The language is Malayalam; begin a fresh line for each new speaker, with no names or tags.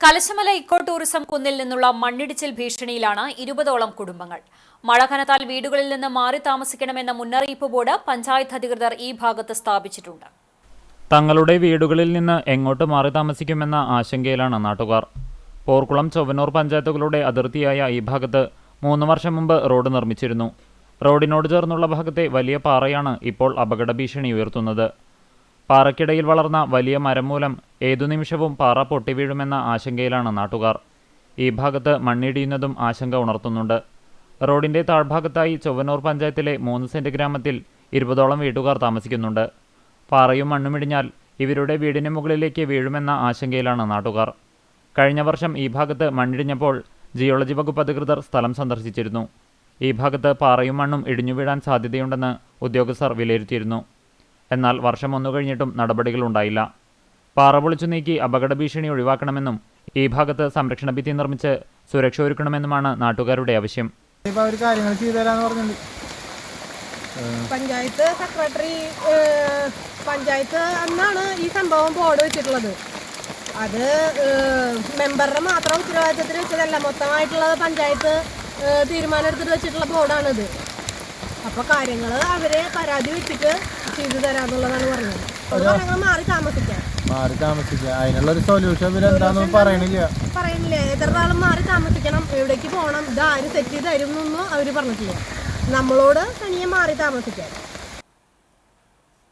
കലശമല ഇക്കോ ടൂറിസം കുന്നിൽ നിന്നുള്ള മണ്ണിടിച്ചിൽ ഭീഷണിയിലാണ് 20ഓളം കുടുംബങ്ങൾ. മഴ കനത്താൽ വീടുകളിൽ നിന്ന് മാറി താമസിക്കണമെന്ന മുന്നറിയിപ്പ് ബോർഡ് പഞ്ചായത്ത് അധികൃതർ ഈ ഭാഗത്ത് സ്ഥാപിച്ചിട്ടുണ്ട്.
തങ്ങളുടെ വീടുകളിൽ നിന്ന് എങ്ങോട്ട് മാറി താമസിക്കുമെന്ന ആശങ്കയിലാണ് നാട്ടുകാർ. പോർക്കുളം ചൊവ്വന്നൂർ പഞ്ചായത്തുകളുടെ അതിർത്തിയായ ഈ ഭാഗത്ത് 3 വർഷം മുമ്പ് റോഡ് നിർമ്മിച്ചിരുന്നു. റോഡിനോട് ചേർന്നുള്ള ഭാഗത്തെ വലിയ പാറയാണ് ഇപ്പോൾ അപകട ഭീഷണി ഉയർത്തുന്നത്. പാറയ്ക്കിടയിൽ വളർന്ന വലിയ മരം മൂലം ഏതു നിമിഷവും പാറ പൊട്ടിവീഴുമെന്ന ആശങ്കയിലാണ് നാട്ടുകാർ. ഈ ഭാഗത്ത് മണ്ണിടിയുന്നതും ആശങ്ക ഉണർത്തുന്നുണ്ട്. റോഡിന്റെ താഴ്ഭാഗത്തായി ചൊവ്വന്നൂർ പഞ്ചായത്തിലെ 3 സെന്റ് ഗ്രാമത്തിൽ 20ഓളം വീട്ടുകാർ താമസിക്കുന്നുണ്ട്. പാറയും മണ്ണുമിടിഞ്ഞാൽ ഇവരുടെ വീടിന് മുകളിലേക്ക് വീഴുമെന്ന ആശങ്കയിലാണ് നാട്ടുകാർ. കഴിഞ്ഞ വർഷം ഈ ഭാഗത്ത് മണ്ണിടിഞ്ഞപ്പോൾ ജിയോളജി വകുപ്പ് അധികൃതർ സ്ഥലം സന്ദർശിച്ചിരുന്നു. ഈ ഭാഗത്ത് പാറയും മണ്ണും ഇടിഞ്ഞു വീഴാൻ സാധ്യതയുണ്ടെന്ന് ഉദ്യോഗസ്ഥർ വിലയിരുത്തിയിരുന്നു. എന്നാൽ വർഷം 1 കഴിഞ്ഞിട്ടും നടപടികളുണ്ടായില്ല. പാറ പൊളിച്ചു നീക്കി അപകട ഭീഷണി ഒഴിവാക്കണമെന്നും ഈ ഭാഗത്ത് സംരക്ഷണ ഭിത്തി നിർമ്മിച്ച് സുരക്ഷ ഒരുക്കണമെന്നുമാണ് നാട്ടുകാരുടെ ആവശ്യം.
പഞ്ചായത്ത് സെക്രട്ടറി പഞ്ചായത്ത് അന്നാണ് ഈ സംഭവം ബോർഡ് വെച്ചിട്ടുള്ളത്. അത് മെമ്പറുടെ മാത്രം ഉത്തരവാദിത്തത്തിൽ വെച്ചതല്ല, മൊത്തമായിട്ടുള്ളത് പഞ്ചായത്ത് തീരുമാനം എടുത്തിട്ട് വെച്ചിട്ടുള്ള ബോർഡാണിത്. അപ്പോൾ കാര്യങ്ങൾ അവരെ പരാതി വെച്ചിട്ട് ചെയ്തു തരാന്നുള്ളതാണ് പറഞ്ഞത്. ഞങ്ങൾ മാറി താമസിക്കാം
അതിനുള്ളൊരു സൊല്യൂഷൻ പറയുന്നില്ല.
എത്ര നാളും മാറി താമസിക്കണം, എവിടേക്ക് പോകണം, ഇതാരും സെറ്റ് ചെയ്ത് തരും എന്നൊന്നും അവർ പറഞ്ഞിട്ടില്ല. നമ്മളോട് തനിയെ മാറി താമസിക്കാം.